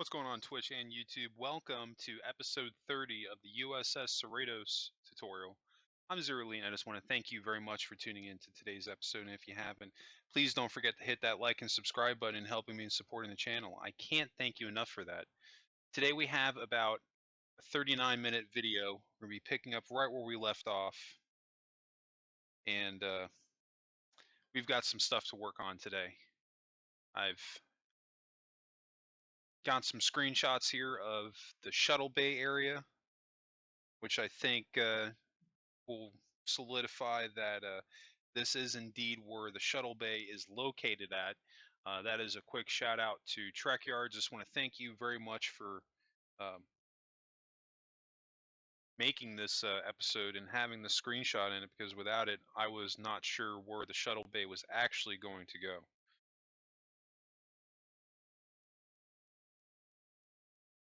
What's going on Twitch and YouTube? Welcome to episode 30 of the U.S.S. Cerritos tutorial. I'm Zerly and I just want to thank you very much for tuning in to today's episode. And if you haven't, please don't forget to hit that like and subscribe button helping me in supporting the channel. I can't thank you enough for that. Today we have about a 39-minute video. We're going to be picking up right where we left off. And we've got some stuff to work on today. I've got some screenshots here of the shuttle bay area, which I think will solidify that this is indeed where the shuttle bay is located at. That is a quick shout out to Trek Yards. Just want to thank you very much for making this episode and having the screenshot in it, because without it, I was not sure where the shuttle bay was actually going to go.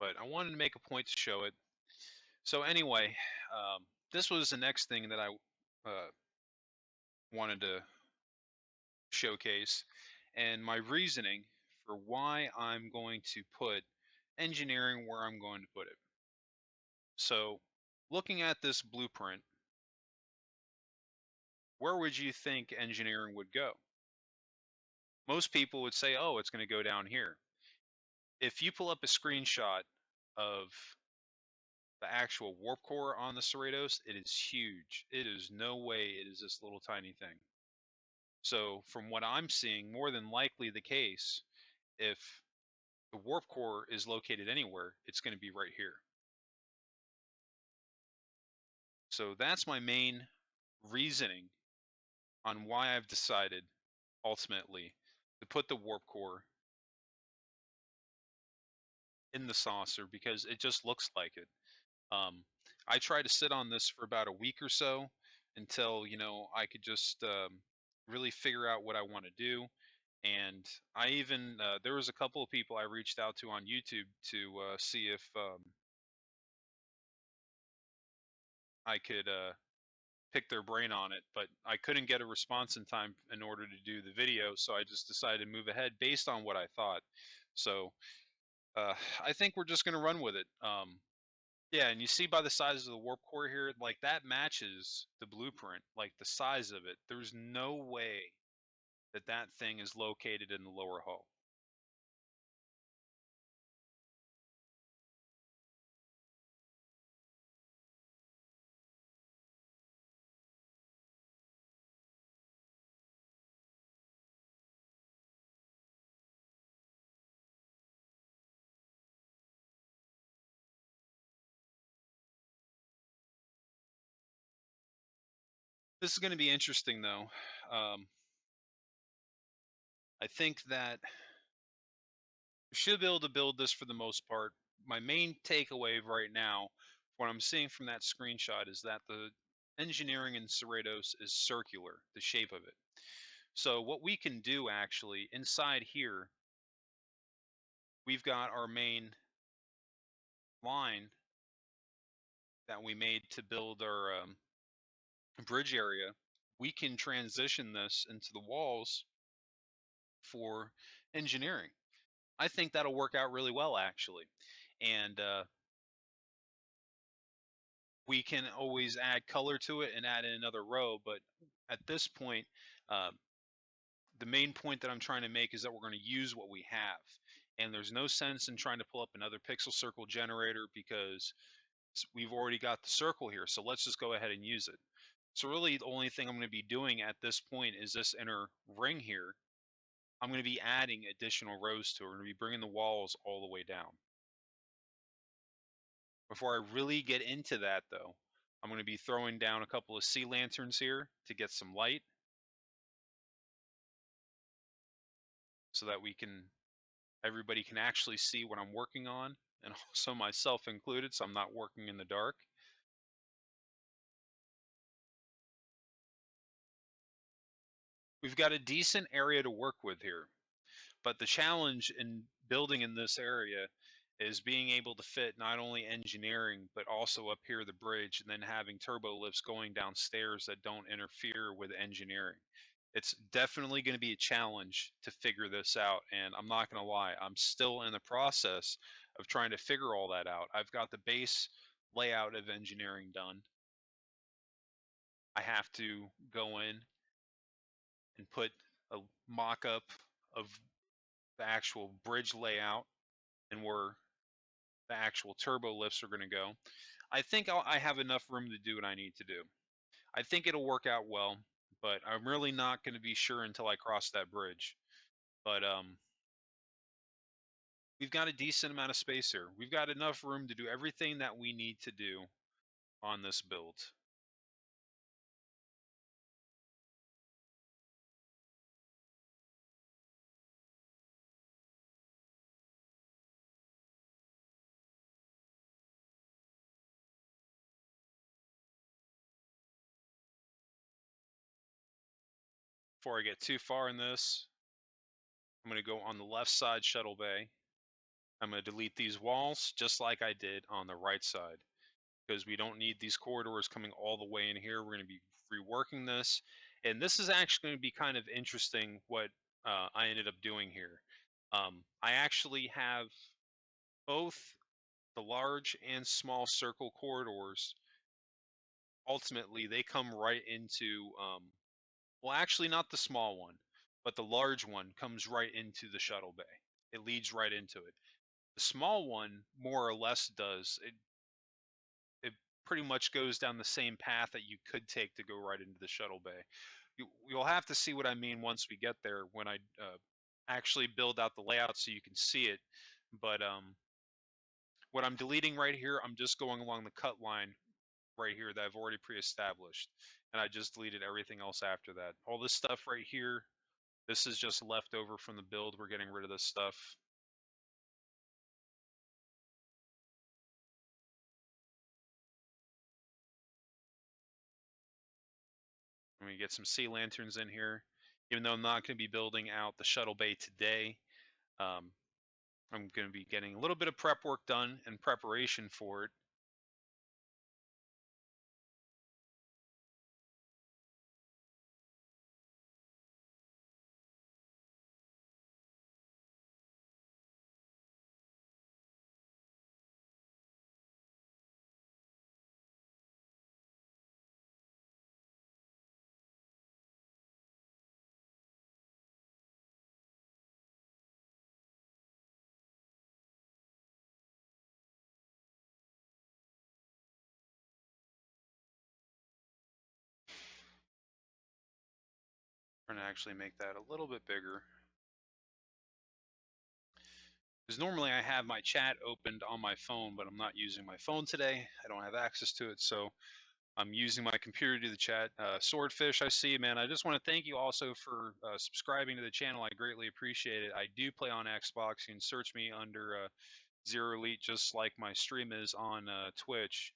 But I wanted to make a point to show it. So anyway, this was the next thing that I wanted to showcase, and my reasoning for why I'm going to put engineering where I'm going to put it. So, looking at this blueprint, where would you think engineering would go? Most people would say, oh, it's going to go down here. If you pull up a screenshot of the actual warp core on the Cerritos, it is huge. It is no way it is this little tiny thing. So, from what I'm seeing, more than likely the case, if the warp core is located anywhere, it's going to be right here. So that's my main reasoning on why I've decided ultimately to put the warp core in the saucer, because it just looks like it. I tried to sit on this for about a week or so until I could just really figure out what I want to do. And I even there was a couple of people I reached out to on YouTube to see if I could pick their brain on it, but I couldn't get a response in time in order to do the video, so I just decided to move ahead based on what I thought. So I think we're just going to run with it. Yeah, and you see by the size of the warp core here, like that matches the blueprint, like the size of it. There's no way that that thing is located in the lower hull. This is going to be interesting, though. I think that we should be able to build this for the most part. My main takeaway right now, what I'm seeing from that screenshot, is that the engineering in Cerritos is circular, the shape of it. So what we can do actually inside here, we've got our main line that we made to build our bridge area. We can transition this into the walls for engineering. I think that'll work out really well, actually. And we can always add color to it and add in another row. But at this point, uh, the main point that I'm trying to make is that we're going to use what we have. And there's no sense in trying to pull up another pixel circle generator, because we've already got the circle here. So let's just go ahead and use it. So really the only thing I'm going to be doing at this point is this inner ring here. I'm going to be adding additional rows to it. We're going to be bringing the walls all the way down. Before I really get into that, though, I'm going to be throwing down a couple of sea lanterns here to get some light, so that everybody can actually see what I'm working on, and also myself included, so I'm not working in the dark. We've got a decent area to work with here, but the challenge in building in this area is being able to fit not only engineering, but also up here the bridge, and then having turbo lifts going downstairs that don't interfere with engineering. It's definitely going to be a challenge to figure this out, and I'm not going to lie, I'm still in the process of trying to figure all that out. I've got the base layout of engineering done. I have to go in and put a mock-up of the actual bridge layout and where the actual turbo lifts are going to go. I think I have enough room to do what I need to do. I think it'll work out well, but I'm really not going to be sure until I cross that bridge. But we've got a decent amount of space here. We've got enough room to do everything that we need to do on this build. Before I get too far in this, I'm going to go on the left side shuttle bay. I'm going to delete these walls just like I did on the right side, because we don't need these corridors coming all the way in here. We're going to be reworking this. And this is actually going to be kind of interesting what I ended up doing here. I actually have both the large and small circle corridors. Ultimately, they come right into, well, actually not the small one, but the large one comes right into the shuttle bay. It leads right into it. The small one more or less does. It pretty much goes down the same path that you could take to go right into the shuttle bay. You'll have to see what I mean once we get there, when I actually build out the layout so you can see it. But what I'm deleting right here, I'm just going along the cut line right here that I've already pre-established, and I just deleted everything else after that. All this stuff right here, this is just leftover from the build. We're getting rid of this stuff. I'm going to get some sea lanterns in here. Even though I'm not going to be building out the shuttle bay today, um, I'm going to be getting a little bit of prep work done in preparation for it. We're going to actually make that a little bit bigger, because normally I have my chat opened on my phone, but I'm not using my phone today. I don't have access to it, so I'm using my computer to do the chat. Swordfish, I see, man. I just want to thank you also for subscribing to the channel. I greatly appreciate it. I do play on Xbox. You can search me under Zero Elite, just like my stream is on Twitch.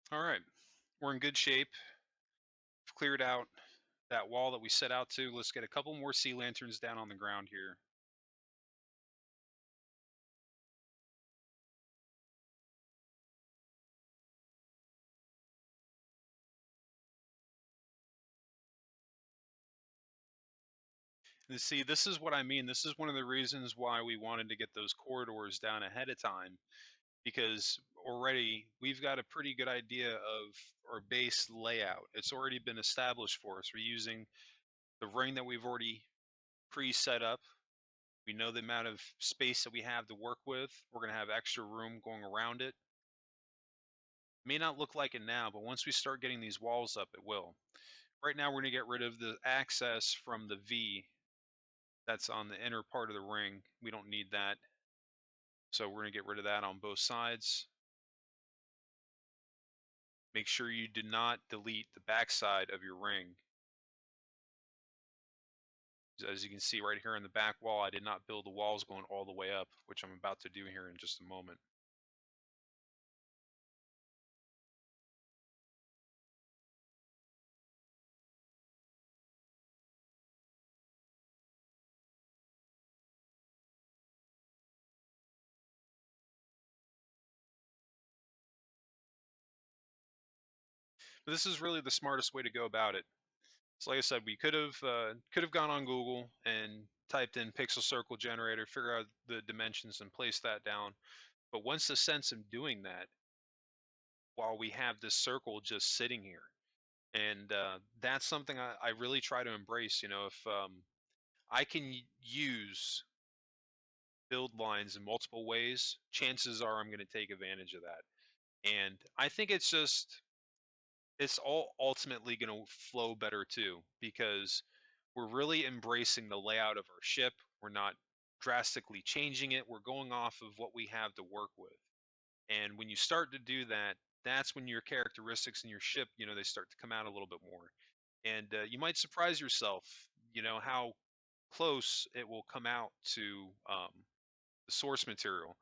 All right, we're in good shape. We've cleared out that wall that we set out to. Let's get a couple more sea lanterns down on the ground here. And see, this is what I mean. This is one of the reasons why we wanted to get those corridors down ahead of time, because already we've got a pretty good idea of our base layout. It's already been established for us. We're using the ring that we've already pre-set up. We know the amount of space that we have to work with. We're going to have extra room going around it. May not look like it now, but once we start getting these walls up, it will. Right now, we're going to get rid of the access from the V that's on the inner part of the ring. We don't need that. So we're going to get rid of that on both sides. Make sure you do not delete the backside of your ring. As you can see right here on the back wall, I did not build the walls going all the way up, which I'm about to do here in just a moment. this is really the smartest way to go about it. So like I said, we could have gone on Google and typed in pixel circle generator, figure out the dimensions and place that down. But what's the sense of doing that while we have this circle just sitting here? And that's something I really try to embrace. If I can use build lines in multiple ways, chances are I'm going to take advantage of that. And I think it's all ultimately going to flow better too, because we're really embracing the layout of our ship. We're not drastically changing it. We're going off of what we have to work with. And when you start to do that, that's when your characteristics in your ship, they start to come out a little bit more. And you might surprise yourself, how close it will come out to the source material.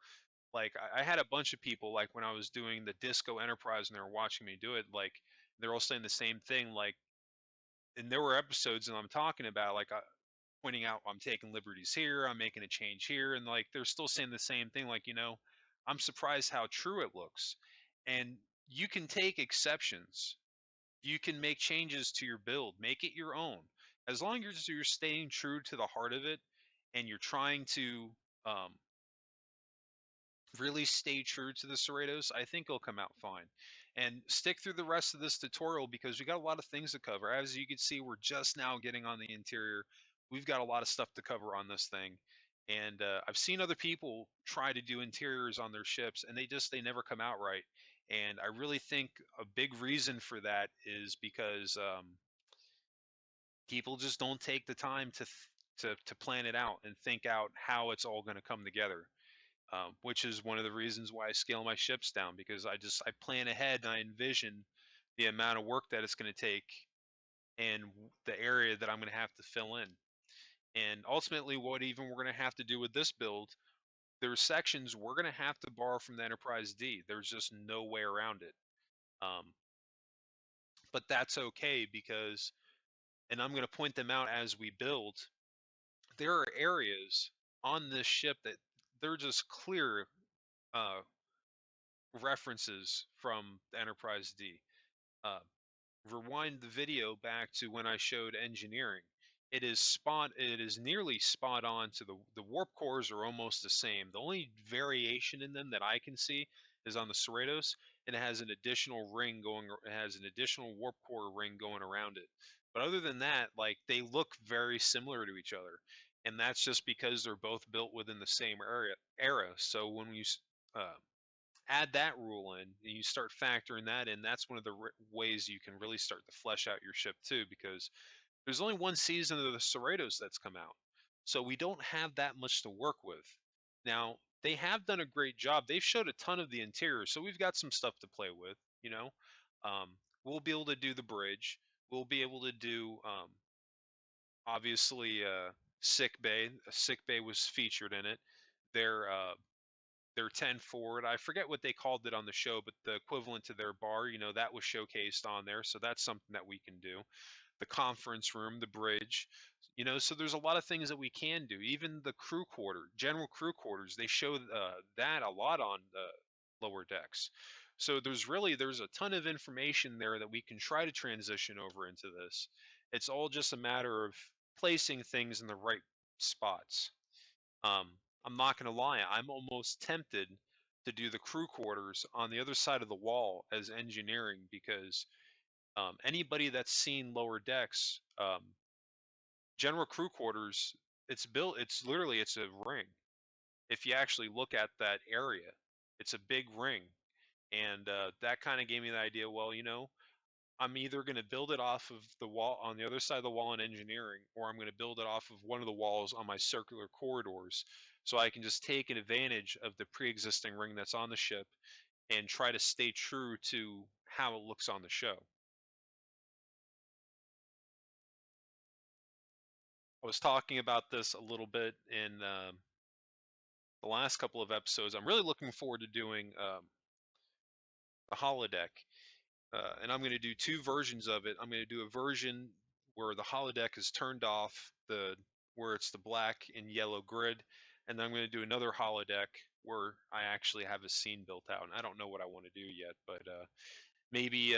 Like I had a bunch of people, like when I was doing the Disco Enterprise and they were watching me do it, like they're all saying the same thing. Like, and there were episodes and I'm talking about like pointing out I'm taking liberties here, I'm making a change here, and like they're still saying the same thing. Like, I'm surprised how true it looks. And you can take exceptions. You can make changes to your build, make it your own. As long as you're staying true to the heart of it and you're trying to um, really stay true to the Cerritos, I think it'll come out fine. And stick through the rest of this tutorial because we got a lot of things to cover. As you can see, we're just now getting on the interior. We've got a lot of stuff to cover on this thing. And I've seen other people try to do interiors on their ships, and they never come out right. And I really think a big reason for that is because people just don't take the time to plan it out and think out how it's all going to come together, which is one of the reasons why I scale my ships down, because I plan ahead and I envision the amount of work that it's going to take and the area that I'm going to have to fill in. And ultimately, what even we're going to have to do with this build, there's sections we're going to have to borrow from the Enterprise D. There's just no way around it. Um, but that's okay because, and I'm going to point them out as we build, there are areas on this ship that they're just clear uh, references from the Enterprise D. Uh, Rewind the video back to when I showed engineering. It is nearly spot on to the warp cores are almost the same. The only variation in them that I can see is on the Cerritos, and it has an additional ring going. It has an additional warp core ring going around it. But other than that, like they look very similar to each other, and that's just because they're both built within the same era. So when you uh, add that rule in and you start factoring that in, that's one of the ways you can really start to flesh out your ship too, because there's only one season of the Cerritos that's come out, so we don't have that much to work with. Now they have done a great job. They've showed a ton of the interior, so we've got some stuff to play with. Um, we'll be able to do the bridge. We'll be able to do obviously sick bay. A sick bay was featured in it. Their 10 forward. I forget what they called it on the show, but the equivalent to their bar, that was showcased on there. So that's something that we can do. The conference room, the bridge, so there's a lot of things that we can do. Even the crew quarter, general crew quarters, they show that a lot on the lower decks. So there's a ton of information there that we can try to transition over into this. It's all just a matter of placing things in the right spots. Um, I'm not going to lie, I'm almost tempted to do the crew quarters on the other side of the wall as engineering, because anybody that's seen lower decks, general crew quarters, it's a ring. If you actually look at that area, it's a big ring. And that kind of gave me the idea, well, I'm either going to build it off of the wall on the other side of the wall in engineering, or I'm going to build it off of one of the walls on my circular corridors, so I can just take an advantage of the pre-existing ring that's on the ship and try to stay true to how it looks on the show. I was talking about this a little bit in the last couple of episodes. I'm really looking forward to doing the holodeck. And I'm going to do two versions of it. I'm going to do a version where the holodeck is turned off, where it's the black and yellow grid, and then I'm going to do another holodeck where I actually have a scene built out. And I don't know what I want to do yet, but maybe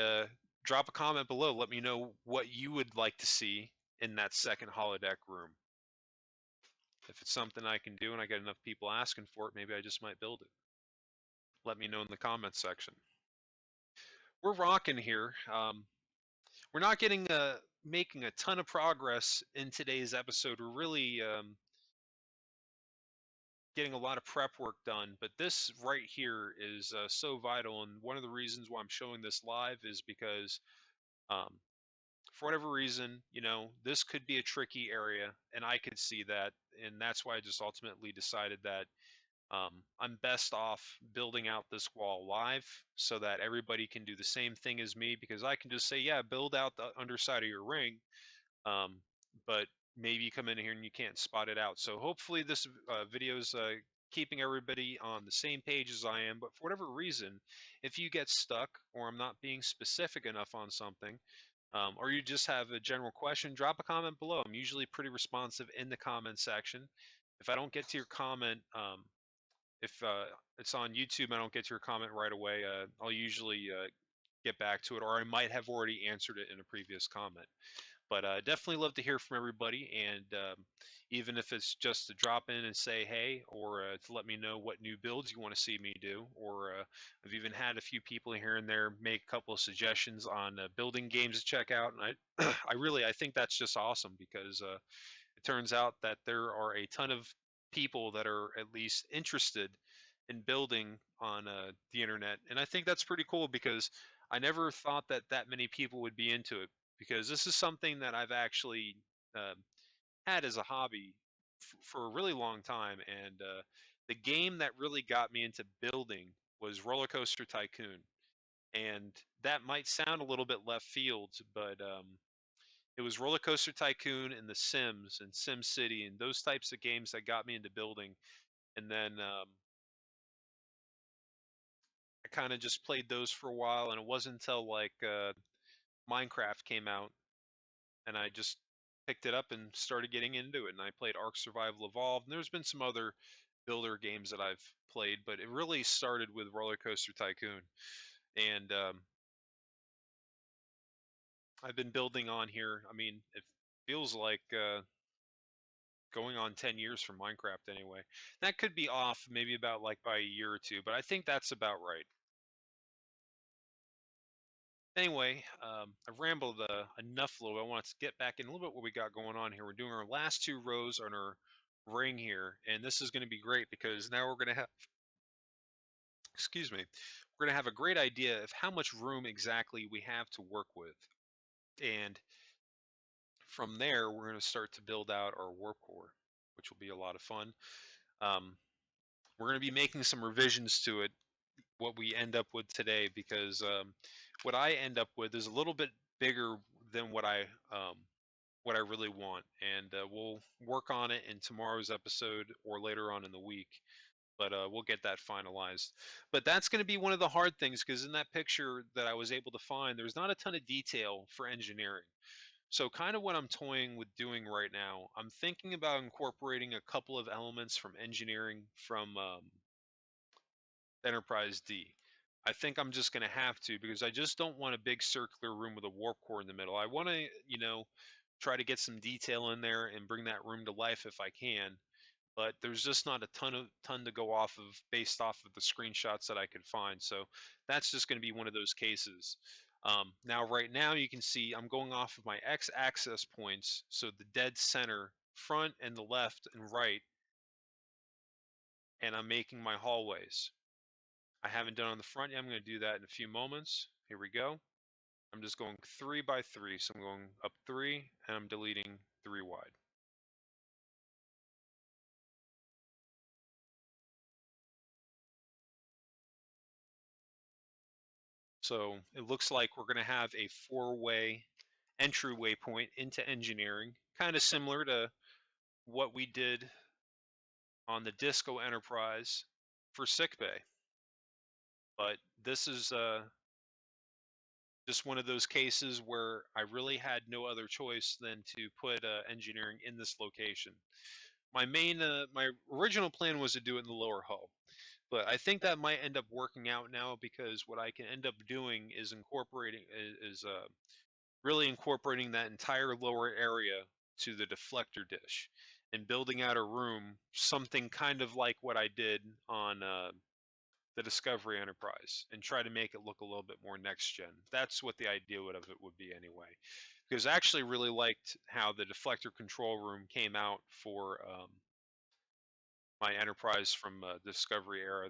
drop a comment below. Let me know what you would like to see in that second holodeck room. If it's something I can do and I get enough people asking for it, maybe I just might build it. Let me know in the comments section. We're rocking here. We're not making a ton of progress in today's episode. We're really getting a lot of prep work done, but this right here is so vital. And one of the reasons why I'm showing this live is because, um, for whatever reason, this could be a tricky area, and I could see that, and that's why I just ultimately decided that I'm best off building out this wall live so that everybody can do the same thing as me, because I can just say, yeah, build out the underside of your ring, um, but maybe you come in here and you can't spot it out. So hopefully this video is keeping everybody on the same page as I am. But for whatever reason, if you get stuck or I'm not being specific enough on something, or you just have a general question, drop a comment below. I'm usually pretty responsive in the comment section. If I don't get to your comment, if it's on YouTube, I don't get to your comment right away, I'll usually get back to it, or I might have already answered it in a previous comment. But definitely love to hear from everybody, and even if it's just to drop in and say hey, or to let me know what new builds you want to see me do, or I've even had a few people here and there make a couple of suggestions on building games to check out, and I think that's just awesome, because it turns out that there are a ton of people that are at least interested in building on the internet, and I think that's pretty cool, because I never thought that that many people would be into it, because this is something that I've actually uh, had as a hobby for a really long time, and the game that really got me into building was Roller Coaster Tycoon, and that might sound a little bit left field, but it was Roller Coaster Tycoon and The Sims and Sim City and those types of games that got me into building. And then I kind of just played those for a while, and it wasn't until like Minecraft came out, and I just picked it up and started getting into it. And I played Ark Survival Evolved, and there's been some other builder games that I've played, but it really started with Roller Coaster Tycoon. And I've been building on here. I mean, it feels like going on 10 years from Minecraft anyway. That could be off maybe about like by a year or two, but I think that's about right. Anyway, I've rambled enough a little bit. I want to get back in a little bit what we got going on here. We're doing our last two rows on our ring here, and this is going to be great because now we're going to have, excuse me, we're going to have a great idea of how much room exactly we have to work with. And from there, we're going to start to build out our warp core, which will be a lot of fun. Um, we're going to be making some revisions to it, what we end up with today, because what I end up with is a little bit bigger than what I really want, and we'll work on it in tomorrow's episode or later on in the week. But we'll get that finalized. But that's going to be one of the hard things, because in that picture that I was able to find, there's not a ton of detail for engineering. So kind of what I'm toying with doing right now, I'm thinking about incorporating a couple of elements from engineering from Enterprise D. I think I'm just going to have to, because I just don't want a big circular room with a warp core in the middle. I want to, try to get some detail in there and bring that room to life if I can. But there's just not a ton to go off of based off of the screenshots that I could find. So that's just going to be one of those cases. Now, right now, you can see I'm going off of my x-axis points, so the dead center, front and the left and right, and I'm making my hallways. I haven't done on the front yet. I'm going to do that in a few moments. Here we go. I'm just going 3 by 3. So I'm going up 3 and I'm deleting 3 wide. So it looks like we're going to have a 4-way entryway point into engineering, kind of similar to what we did on the Disco Enterprise for Sickbay. But this is just one of those cases where I really had no other choice than to put engineering in this location. My original plan was to do it in the lower hull, But I think that might end up working out now because what I can end up doing is incorporating is really incorporating that entire lower area to the deflector dish and building out a room, something kind of like what I did on the Discovery Enterprise, and try to make it look a little bit more next gen. That's what the idea of it would be anyway. Because I actually really liked how the deflector control room came out for my Enterprise from Discovery era.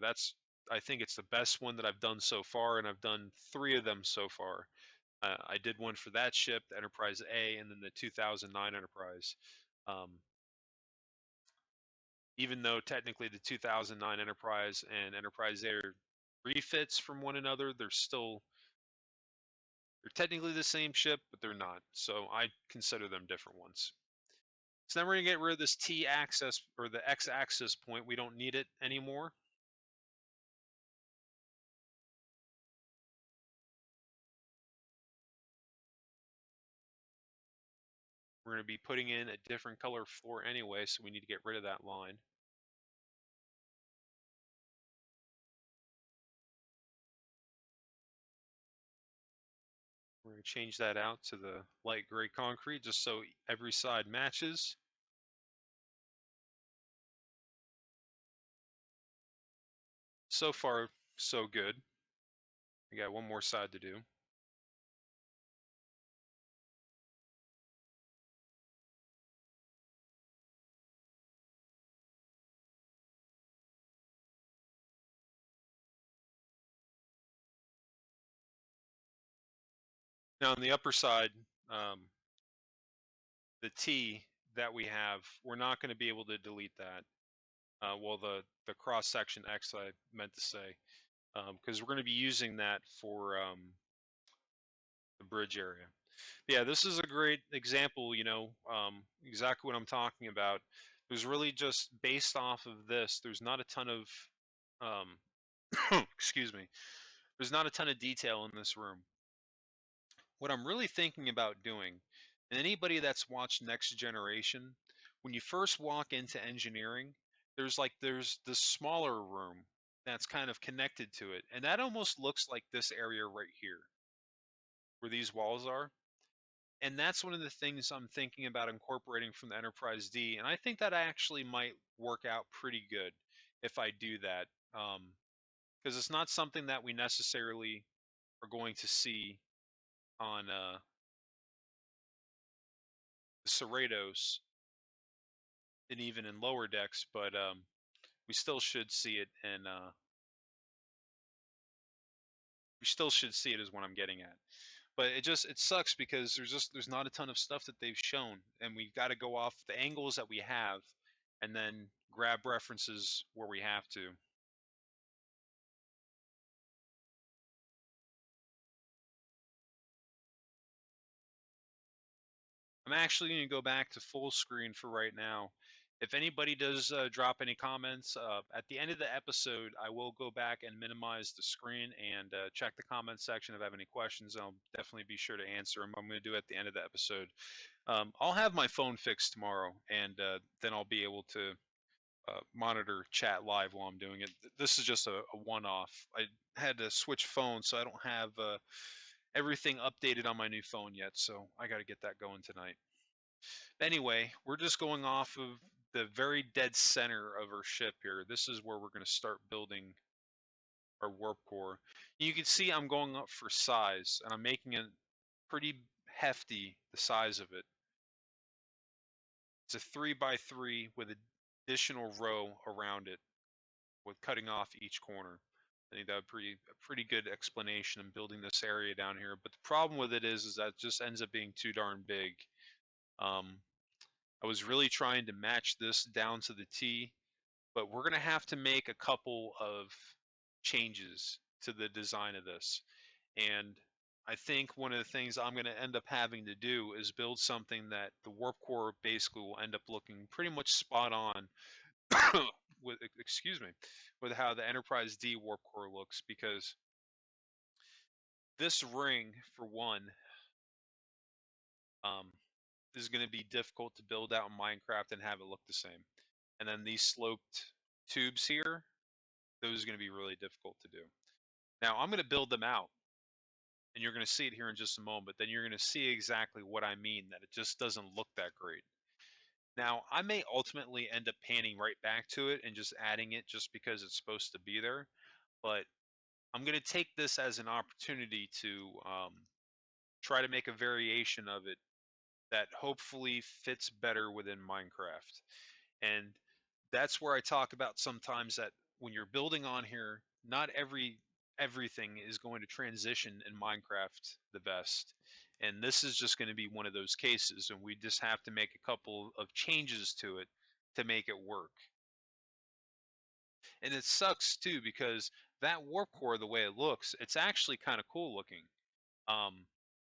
I think it's the best one that I've done so far, and I've done 3 of them so far. I did one for that ship, the Enterprise A, and then the 2009 Enterprise. Um, Even though technically the 2009 Enterprise and Enterprise A are refits from one another, they're technically the same ship, but they're not. So I consider them different ones. So now we're gonna get rid of this T axis or the X axis point. We don't need it anymore. We're going to be putting in a different color floor anyway, so we need to get rid of that line. We're going to change that out to the light gray concrete just so every side matches. So far, so good. We got one more side to do. Now on the upper side, the T that we have, we're not going to be able to delete that. Well, the cross section X I meant to say, because we're going to be using that for the bridge area. Yeah, this is a great example, exactly what I'm talking about. There's really just based off of this, there's not a ton of, excuse me, there's not a ton of detail in this room. What I'm really thinking about doing, and anybody that's watched Next Generation, when you first walk into engineering, there's this smaller room that's kind of connected to it, and that almost looks like this area right here, where these walls are. And that's one of the things I'm thinking about incorporating from the Enterprise D, and I think that actually might work out pretty good if I do that, because it's not something that we necessarily are going to see on the Cerritos and even in lower decks, but we still should see it, and we still should see it is what I'm getting at. But it sucks because there's not a ton of stuff that they've shown, and we've got to go off the angles that we have, and then grab references where we have to. I'm actually going to go back to full screen for right now. If anybody does drop any comments at the end of the episode, I will go back and minimize the screen and check the comment section if I have any questions. I'll definitely be sure to answer them. I'm going to do it at the end of the episode. I'll have my phone fixed tomorrow, and then I'll be able to monitor chat live while I'm doing it. This is just a one-off. I had to switch phones, so I don't have everything updated on my new phone yet. So I got to get that going tonight. Anyway, we're just going off of the very dead center of our ship here. This is where we're going to start building our warp core. You can see I'm going up for size, and I'm making it pretty hefty, the size of it. It's a 3x3 with additional row around it, with cutting off each corner. I think that would be a pretty good explanation in building this area down here. But the problem with it is that it just ends up being too darn big. Um, I was really trying to match this down to the T, but we're going to have to make a couple of changes to the design of this. And I think one of the things I'm going to end up having to do is build something that the warp core basically will end up looking pretty much spot on with, excuse me, with how the Enterprise D warp core looks, because this ring, for one, um, is going to be difficult to build out in Minecraft and have it look the same. And then these sloped tubes here, those are going to be really difficult to do. Now I'm going to build them out, and you're going to see it here in just a moment. Then you're going to see exactly what I mean, that it just doesn't look that great. Now, I may ultimately end up panning right back to it and just adding it just because it's supposed to be there, but I'm going to take this as an opportunity to try to make a variation of it that hopefully fits better within Minecraft. And that's where I talk about sometimes that when you're building on here, not everything is going to transition in Minecraft the best. And this is just going to be one of those cases, and we just have to make a couple of changes to it to make it work. And it sucks too because that warp core, the way it looks, it's actually kind of cool looking. Um,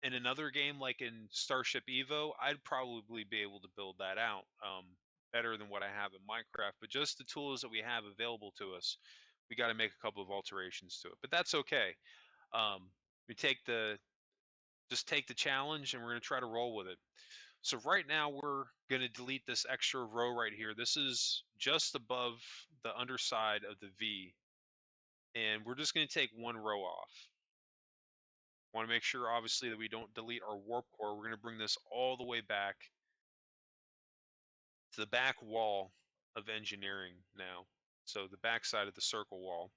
in another game like in Starship Evo, I'd probably be able to build that out better than what I have in Minecraft. But just the tools that we have available to us, we got to make a couple of alterations to it. But that's okay. Um, we just take the challenge, and we're going to try to roll with it. So right now we're going to delete this extra row right here. This is just above the underside of the V, and we're just going to take one row off. Want to make sure, obviously, that we don't delete our warp core. We're going to bring this all the way back to the back wall of engineering now. So the back side of the circle wall.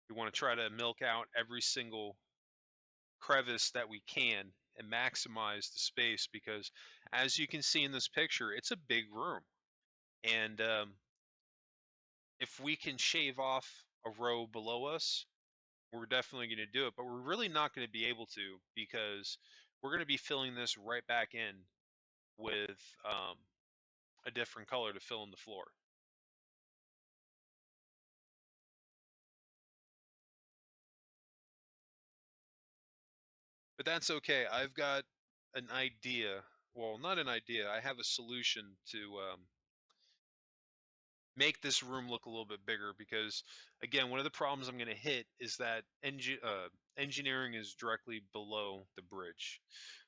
We want to try to milk out every single crevice that we can and maximize the space, because as you can see in this picture, it's a big room. And if we can shave off a row below us, we're definitely going to do it. But we're really not going to be able to, because we're going to be filling this right back in with a different color to fill in the floor. But that's okay. I've got an idea. Well, not an idea. I have a solution to make this room look a little bit bigger, because, again, one of the problems I'm going to hit is that engineering is directly below the bridge.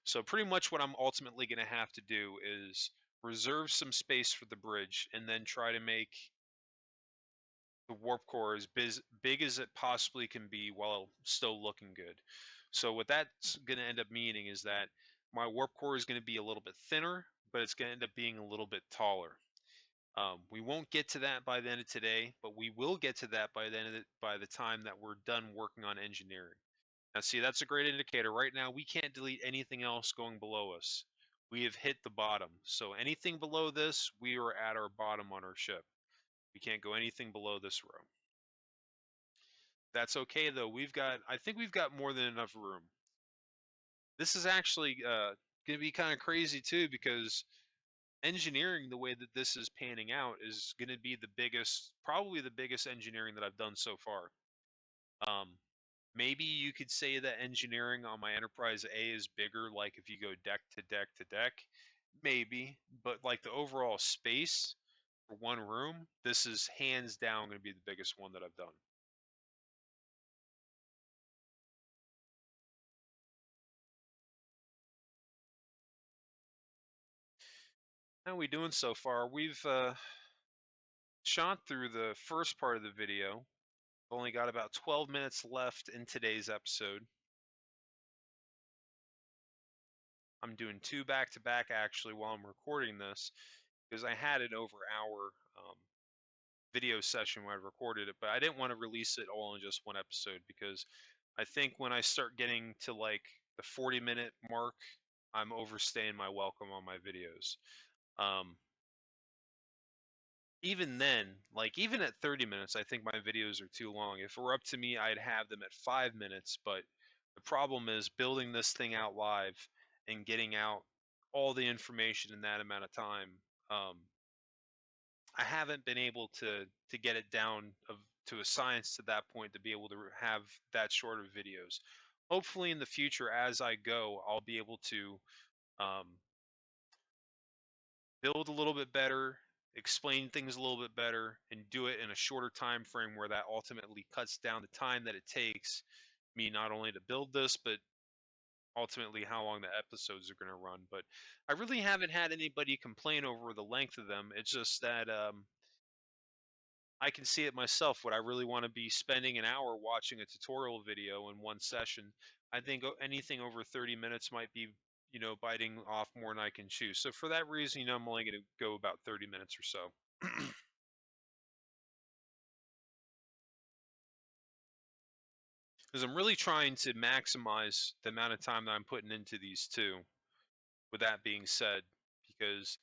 So pretty much what I'm ultimately going to have to do is reserve some space for the bridge, and then try to make the warp core as big as it possibly can be while still looking good. So what that's going to end up meaning is that my warp core is going to be a little bit thinner, but it's going to end up being a little bit taller. We won't get to that by the end of today, but we will get to that by the time that we're done working on engineering. Now, see, that's a great indicator. Right now, we can't delete anything else going below us. We have hit the bottom. So anything below this, we are at our bottom on our ship. We can't go anything below this row. That's okay though. I think we've got more than enough room. This is actually going to be kind of crazy too, because engineering, the way that this is panning out, is going to be probably the biggest engineering that I've done so far. Um, Maybe you could say that engineering on my Enterprise A is bigger, like if you go deck to deck to deck, maybe, but like the overall space for one room, this is hands down going to be the biggest one that I've done. How are we doing so far? We've shot through the first part of the video. Only got about 12 minutes left in today's episode. I'm doing two back to back actually while I'm recording this, because I had an over hour video session when I recorded it, but I didn't want to release it all in just one episode, because I think when I start getting to like the 40-minute mark, I'm overstaying my welcome on my videos. Um, Even then, like even at 30 minutes, I think my videos are too long. If it were up to me, I'd have them at 5 minutes. But the problem is building this thing out live and getting out all the information in that amount of time. Um, I haven't been able to get it down to a science to that point to be able to have that short of videos. Hopefully, in the future, as I go, I'll be able to um, build a little bit better, explain things a little bit better, and do it in a shorter time frame, where that ultimately cuts down the time that it takes me not only to build this, but ultimately how long the episodes are going to run. But I really haven't had anybody complain over the length of them. It's just that I can see it myself. Would I really want to be spending an hour watching a tutorial video in one session? I think anything over 30 minutes might be, biting off more than I can chew. So for that reason, I'm only going to go about 30 minutes or so. Because I'm really trying to maximize the amount of time that I'm putting into these two. With that being said, because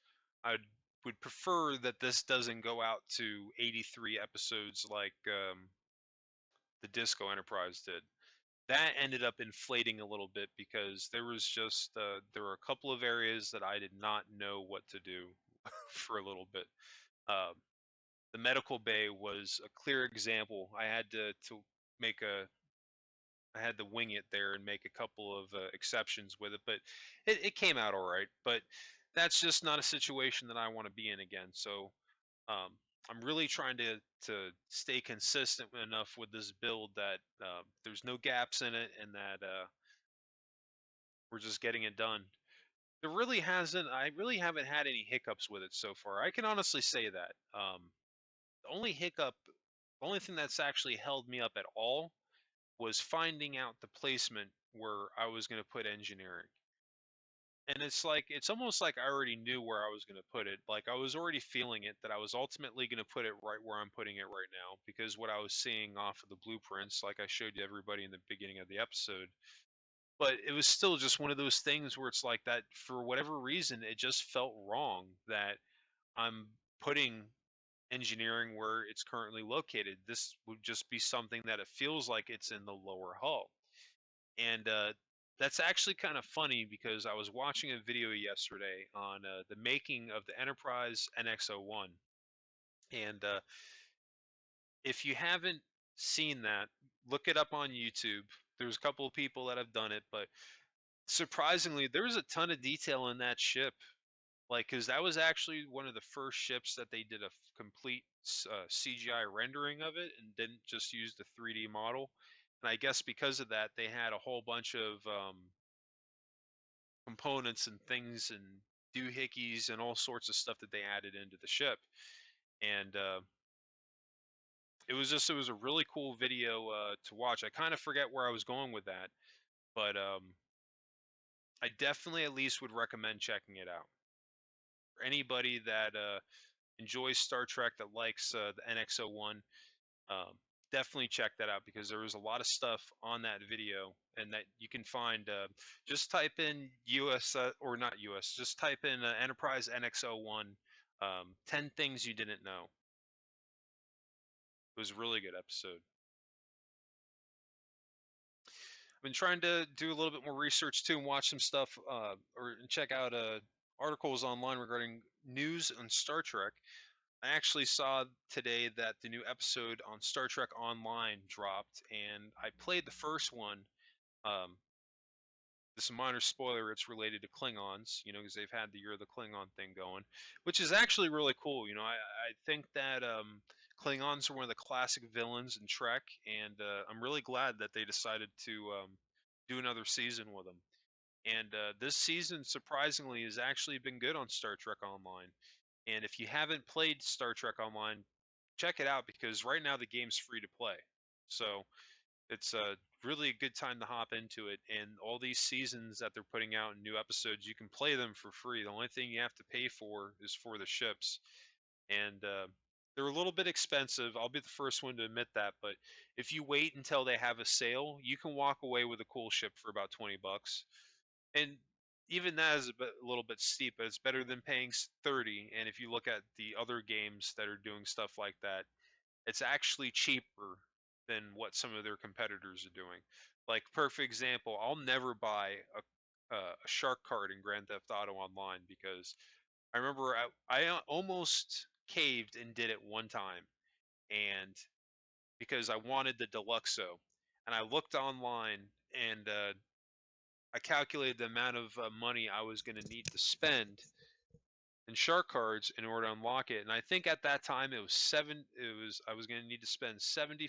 I would prefer that this doesn't go out to 83 episodes like the Disco Enterprise did. That ended up inflating a little bit because there were a couple of areas that I did not know what to do for a little bit. Um, the medical bay was a clear example. Make a I had to wing it there and make a couple of exceptions with it, but it came out all right. But that's just not a situation that I want to be in again. So um, I'm really trying to stay consistent enough with this build that there's no gaps in it, and that we're just getting it done. I really haven't had any hiccups with it so far. I can honestly say that. The only hiccup, the only thing that's actually held me up at all was finding out the placement where I was going to put engineering. And it's almost like I already knew where I was going to put it. Like I was already feeling it that I was ultimately going to put it right where I'm putting it right now, because what I was seeing off of the blueprints, like I showed you everybody in the beginning of the episode. But it was still just one of those things where it's like that for whatever reason it just felt wrong that I'm putting engineering where it's currently located. This would just be something that it feels like it's in the lower hull. And that's actually kind of funny because I was watching a video yesterday on the making of the Enterprise NX-01. And if you haven't seen that, look it up on YouTube. There's a couple of people that have done it, but surprisingly, there's a ton of detail in that ship. Like, because that was actually one of the first ships that they did a complete CGI rendering of it and didn't just use the 3D model. And I guess because of that, they had a whole bunch of components and things and doohickeys and all sorts of stuff that they added into the ship. And it was a really cool video to watch. I kind of forget where I was going with that, but I definitely at least would recommend checking it out. For anybody that enjoys Star Trek, that likes the NX-01, um, definitely check that out because there was a lot of stuff on that video, and that you can find. Just type in U.S. Or not U.S. Just type in Enterprise NX-01. 10 things you didn't know. It was a really good episode. I've been trying to do a little bit more research too and watch some stuff or check out articles online regarding news on Star Trek. I actually saw today that the new episode on Star Trek Online dropped, and I played the first one. Um, this is a minor spoiler, it's related to Klingons, because they've had the Year of the Klingon thing going, which is actually really cool. I think that Klingons are one of the classic villains in Trek, and I'm really glad that they decided to do another season with them. And this season, surprisingly, has actually been good on Star Trek Online. And if you haven't played Star Trek Online, check it out because right now the game's free to play. So it's a really good time to hop into it. And all these seasons that they're putting out in new episodes, you can play them for free. The only thing you have to pay for is for the ships. And they're a little bit expensive. I'll be the first one to admit that. But if you wait until they have a sale, you can walk away with a cool ship for about $20. And even that is a little bit steep, but it's better than paying 30. And if you look at the other games that are doing stuff like that, it's actually cheaper than what some of their competitors are doing. Like perfect example, I'll never buy a shark card in Grand Theft Auto Online because I remember I almost caved and did it one time, and because I wanted the Deluxo, and I looked online and I calculated the amount of money I was going to need to spend in shark cards in order to unlock it. And I think at that time I was going to need to spend $74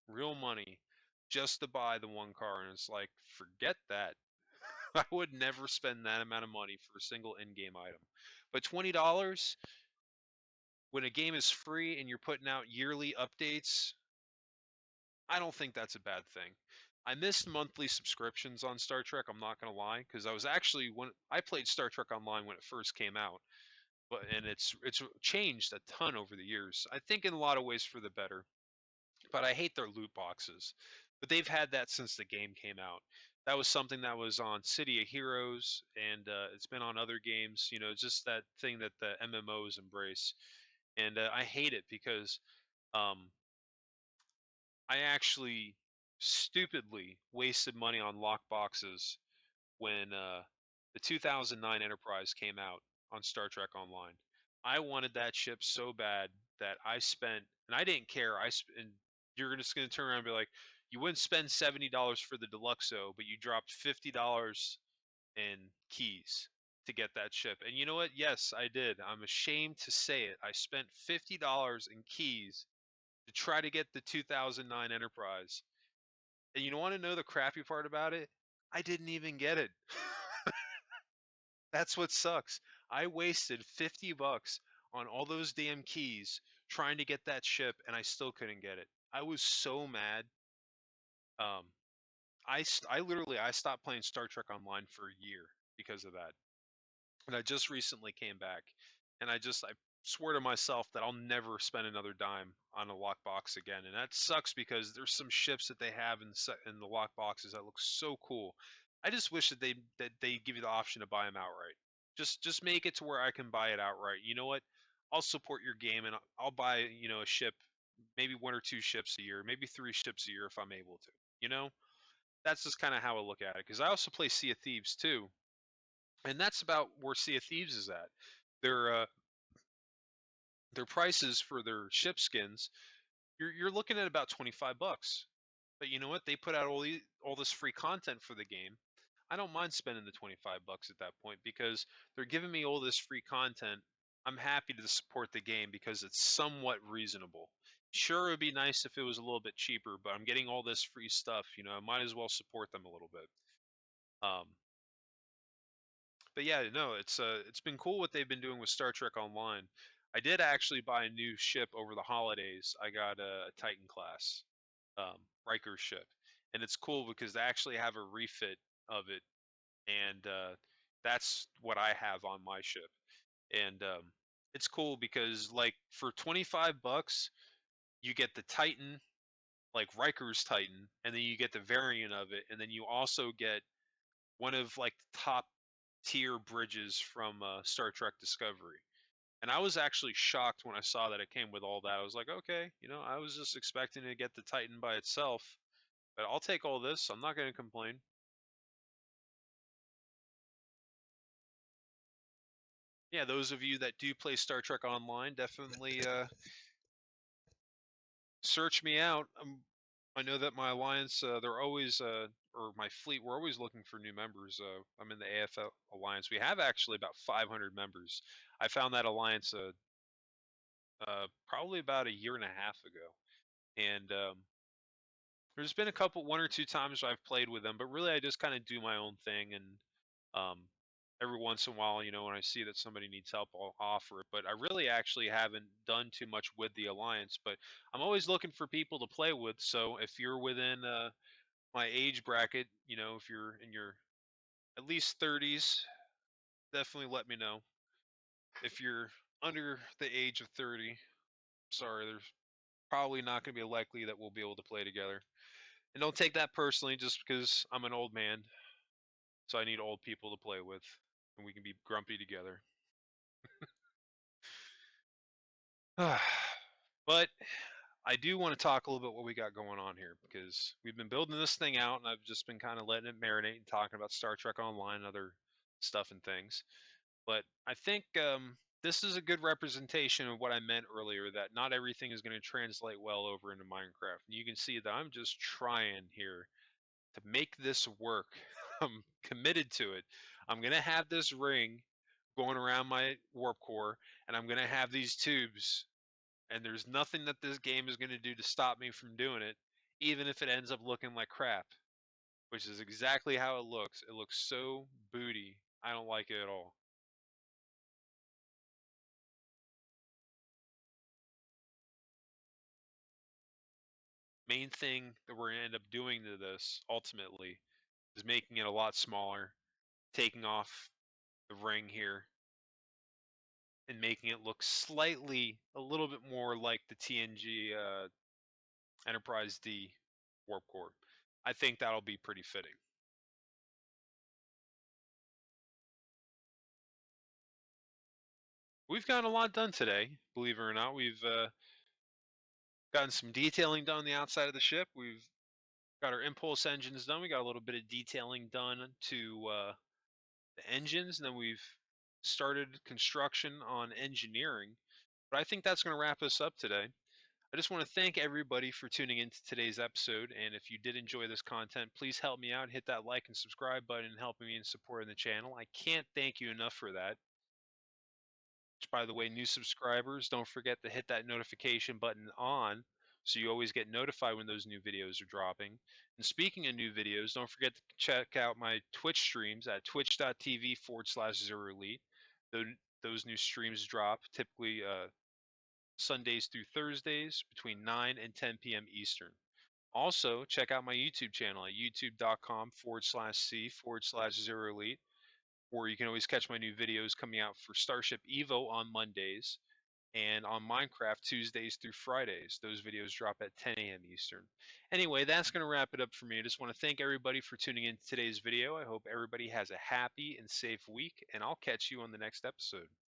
real money just to buy the one car. And it's like, forget that. I would never spend that amount of money for a single in-game item. But $20 when a game is free and you're putting out yearly updates, I don't think that's a bad thing. I missed monthly subscriptions on Star Trek, I'm not going to lie, because I was actually when I played Star Trek Online when it first came out, but and it's changed a ton over the years. I think in a lot of ways for the better. But I hate their loot boxes. But they've had that since the game came out. That was something that was on City of Heroes, and it's been on other games. You know, just that thing that the MMOs embrace, and I hate it because um, I actually stupidly wasted money on lock boxes when the 2009 Enterprise came out on Star Trek Online. I wanted that ship so bad that I spent, and I didn't care. And you're just going to turn around and be like, you wouldn't spend $70 for the Deluxo, but you dropped $50 in keys to get that ship. And you know what? Yes, I did. I'm ashamed to say it. I spent $50 in keys to try to get the 2009 Enterprise. And you want to know the crappy part about it? I didn't even get it. That's what sucks. I wasted 50 bucks on all those damn keys trying to get that ship and I still couldn't get it. I was so mad. Um I literally I stopped playing Star Trek Online for a year because of that. And I just recently came back, and I swore to myself that I'll never spend another dime on a lockbox again. And that sucks because there's some ships that they have in the lockboxes that look so cool. I just wish that they give you the option to buy them outright. Just make it to where I can buy it outright. You know what? I'll support your game and I'll buy, you know, a ship, maybe one or two ships a year, maybe three ships a year if I'm able to. You know, that's just kind of how I look at it. Because I also play Sea of Thieves too, and that's about where Sea of Thieves is at. Their their prices for their ship skins, you're looking at about 25 bucks. But you know what? They put out all this free content for the game. I don't mind spending the 25 bucks at that point because they're giving me all this free content. I'm happy to support the game because it's somewhat reasonable. Sure, it would be nice if it was a little bit cheaper, but I'm getting all this free stuff. You know, I might as well support them a little bit. Um, but yeah, no, it's been cool what they've been doing with Star Trek Online. I did actually buy a new ship over the holidays. I got a Titan class, Riker ship, and it's cool because they actually have a refit of it, and that's what I have on my ship. And it's cool because like for 25 bucks, you get the Titan, like Riker's Titan, and then you get the variant of it, and then you also get one of like the top tier bridges from Star Trek Discovery. And I was actually shocked when I saw that it came with all that. I was like, okay, you know, I was just expecting to get the Titan by itself, but I'll take all this. I'm not going to complain. Yeah, those of you that do play Star Trek Online, definitely search me out. I know that my alliance, they're always, or my fleet, we're always looking for new members. I'm in the AFL alliance. We have actually about 500 members. I found that alliance probably about a year and a half ago, and there's been a couple, one or two times I've played with them, but really I just kind of do my own thing, and um, every once in a while, you know, when I see that somebody needs help, I'll offer it. But I really actually haven't done too much with the alliance, but I'm always looking for people to play with. So if you're within my age bracket, you know, if you're in your at least 30s, definitely let me know. If you're under the age of 30, sorry, there's probably not going to be likely that we'll be able to play together. And don't take that personally just because I'm an old man, so I need old people to play with, and we can be grumpy together. But I do want to talk a little bit what we got going on here because we've been building this thing out, and I've just been kind of letting it marinate and talking about Star Trek Online and other stuff and things. But I think this is a good representation of what I meant earlier, that not everything is going to translate well over into Minecraft. And you can see that I'm just trying here to make this work. I'm committed to it. I'm going to have this ring going around my warp core, and I'm going to have these tubes, and there's nothing that this game is going to do to stop me from doing it, even if it ends up looking like crap. which is exactly how it looks. It looks so booty. I don't like it at all. Main thing that we're going to end up doing to this ultimately is making it a lot smaller, taking off the ring here, and making it look slightly a little bit more like the TNG Enterprise D warp core. I think that'll be pretty fitting. We've gotten a lot done today, believe it or not. We've gotten some detailing done on the outside of the ship. We've got our impulse engines done. We got a little bit of detailing done to the engines, and then we've started construction on engineering. But I think that's going to wrap us up today. I just want to thank everybody for tuning into today's episode. And if you did enjoy this content, please help me out. Hit that like and subscribe button and helping me in supporting the channel. I can't thank you enough for that. Which, by the way, new subscribers, don't forget to hit that notification button on so you always get notified when those new videos are dropping. And speaking of new videos, don't forget to check out my Twitch streams at twitch.tv/ZeroElite. Those new streams drop typically Sundays through Thursdays between 9 and 10 p.m. Eastern. Also, check out my YouTube channel at youtube.com/C/ZeroElite, where you can always catch my new videos coming out for Starship Evo on Mondays and on Minecraft Tuesdays through Fridays. Those videos drop at 10 a.m. Eastern. Anyway, that's going to wrap it up for me. I just want to thank everybody for tuning in to today's video. I hope everybody has a happy and safe week, and I'll catch you on the next episode.